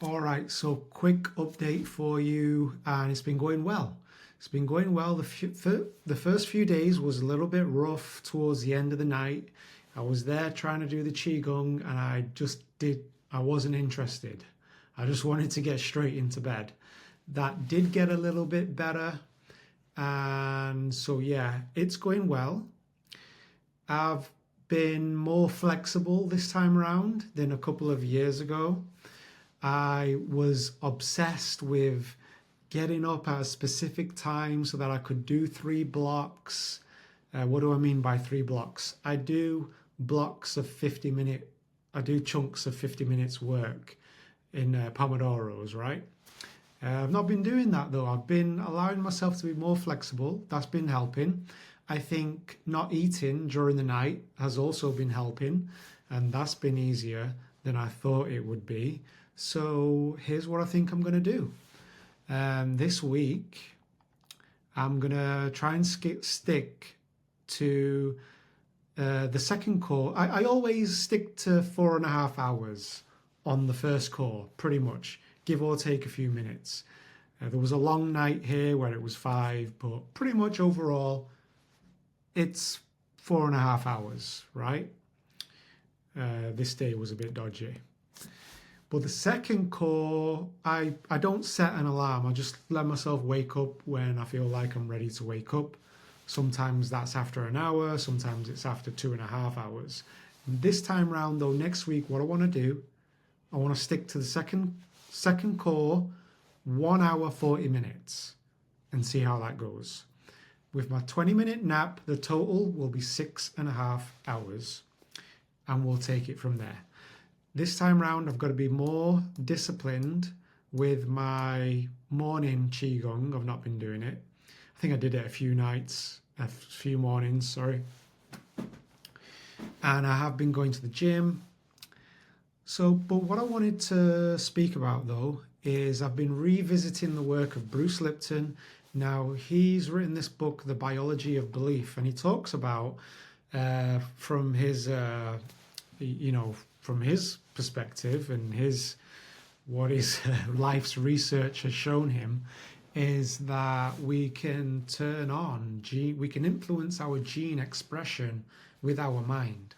All right, so quick update for you, and it's been going well. It's been going well. The first few days was a little bit rough towards the end of the night. I was there trying to do the Qigong, and I wasn't interested. I just wanted to get straight into bed. That did get a little bit better, and so yeah, it's going well. I've been more flexible this time around than a couple of years ago. I was obsessed with getting up at a specific time so that I could do 3 blocks. What do I mean by 3 blocks? I do blocks of 50-minute, I do chunks of 50 minutes work in Pomodoros, right? I've not been doing that though. I've been allowing myself to be more flexible. That's been helping. I think not eating during the night has also been helping, and that's been easier than I thought it would be. So here's what I think I'm going to do. This week, I'm going to try and stick to the second core. I always stick to 4.5 hours on the first core, pretty much, give or take a few minutes. There was a long night here where it was 5, but pretty much overall, it's 4.5 hours, right? This day was a bit dodgy. But the second core, I don't set an alarm. I just let myself wake up when I feel like I'm ready to wake up. Sometimes that's after an hour, sometimes it's after 2.5 hours. This time round though, next week, what I want to do, I want to stick to the second core, 1 hour, 40 minutes, and see how that goes. With my 20-minute nap, the total will be 6.5 hours, and we'll take it from there. This time round, I've got to be more disciplined with my morning Qigong. I've not been doing it. I think I did it a few mornings, sorry. And I have been going to the gym. But what I wanted to speak about though is I've been revisiting the work of Bruce Lipton. Now, he's written this book, The Biology of Belief, and he talks about from his perspective and what his life's research has shown him is that we can we can influence our gene expression with our mind.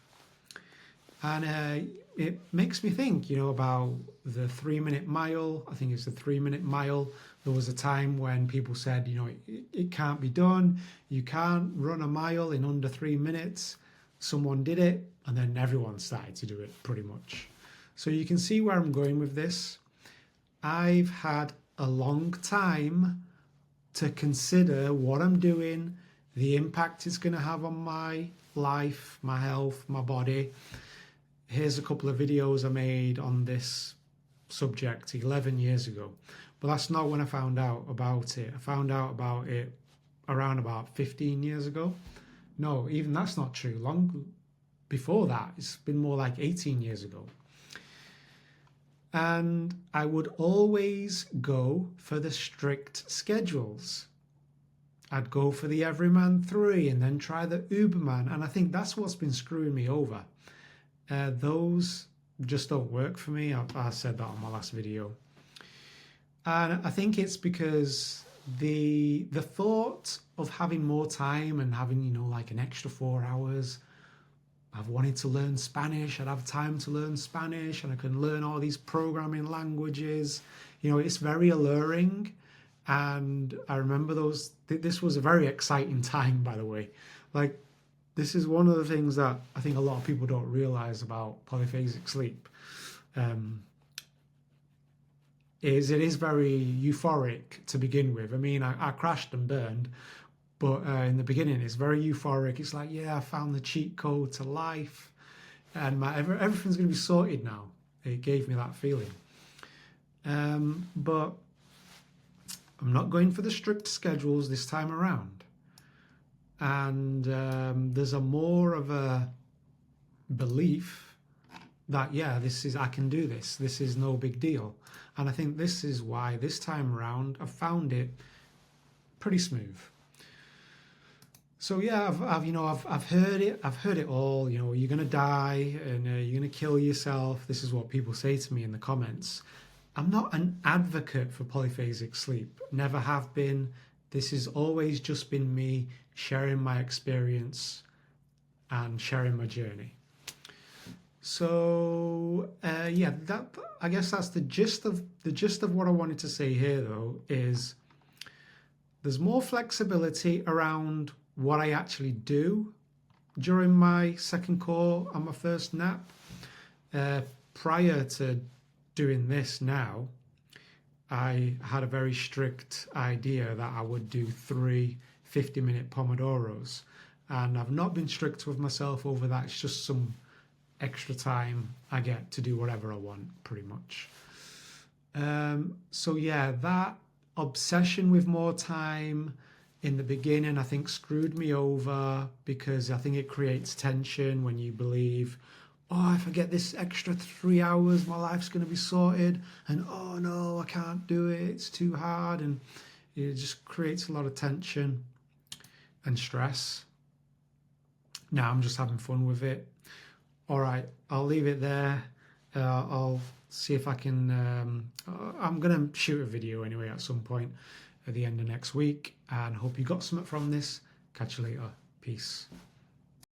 And it makes me think, about the 3-minute mile. I think it's the 3-minute mile. There was a time when people said, it can't be done. You can't run a mile in under 3 minutes. Someone did it, and then everyone started to do it pretty much. So you can see where I'm going with this. I've had a long time to consider what I'm doing, the impact it's going to have on my life, my health, my body. Here's a couple of videos I made on this subject 11 years ago. But that's not when I found out about it. I found out about it around about 15 years ago. No, even that's not true. Long before that, it's been more like 18 years ago. And I would always go for the strict schedules. I'd go for the Everyman 3 and then try the Uberman. And I think that's what's been screwing me over. Those just don't work for me. I said that on my last video. And I think it's because the thought of having more time and having, like an extra 4 hours, I've wanted to learn Spanish. I'd have time to learn Spanish and I can learn all these programming languages. It's very alluring. And I remember this was a very exciting time, by the way. Like, this is one of the things that I think a lot of people don't realize about polyphasic sleep. It is very euphoric to begin with. I mean, I crashed and burned, but in the beginning, it's very euphoric. It's like, yeah, I found the cheat code to life, and everything's going to be sorted now. It gave me that feeling. But I'm not going for the strict schedules this time around. And there's more of a belief that, yeah, I can do this. This is no big deal. And I think this is why this time around I've found it pretty smooth. So yeah, I've heard it. I've heard it all. You're gonna die and you're gonna kill yourself. This is what people say to me in the comments, I'm not an advocate for polyphasic sleep. Never have been. This has always just been me sharing my experience and sharing my journey. So yeah, that I guess that's the gist of what I wanted to say here. Though is there's more flexibility around what I actually do during my second call and my first nap. Prior to doing this now, I had a very strict idea that I would do 3 50-minute Pomodoros. And I've not been strict with myself over that. It's just some extra time I get to do whatever I want, pretty much. So yeah, that obsession with more time in the beginning, I think, screwed me over because I think it creates tension when you believe, oh, if I get this extra 3 hours, my life's going to be sorted. And oh no, I can't do it. It's too hard. And it just creates a lot of tension and stress. Now I'm just having fun with it. All right, I'll leave it there. I'll see if I can. I'm going to shoot a video anyway at some point at the end of next week. And hope you got something from this. Catch you later. Peace.